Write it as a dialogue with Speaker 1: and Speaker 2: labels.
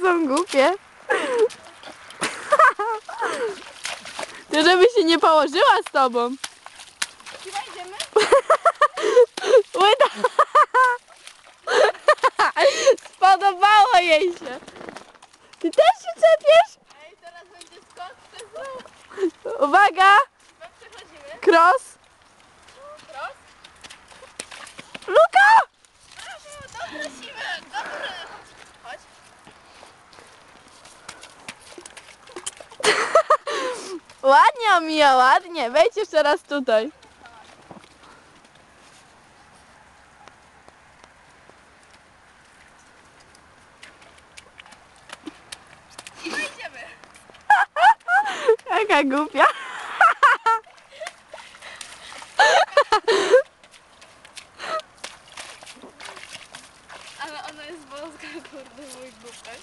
Speaker 1: są głupie. Ty, żeby się nie położyła z tobą.
Speaker 2: Chyba idziemy?
Speaker 1: Łyda. Spodobało jej się. Ty też się czepiesz?
Speaker 2: Ej, teraz będzie skok przez ruch.
Speaker 1: Uwaga!
Speaker 2: My przechodzimy.
Speaker 1: Cross!
Speaker 2: Cross?
Speaker 1: Luka!
Speaker 2: Brawo, dobre siły, dobre. Chodź.
Speaker 1: Ładnie, Omija, ładnie. Wejdź jeszcze raz tutaj.
Speaker 2: No idziemy.
Speaker 1: Jaka głupia.
Speaker 2: Ale ona jest wąska, kurde, mój głupek.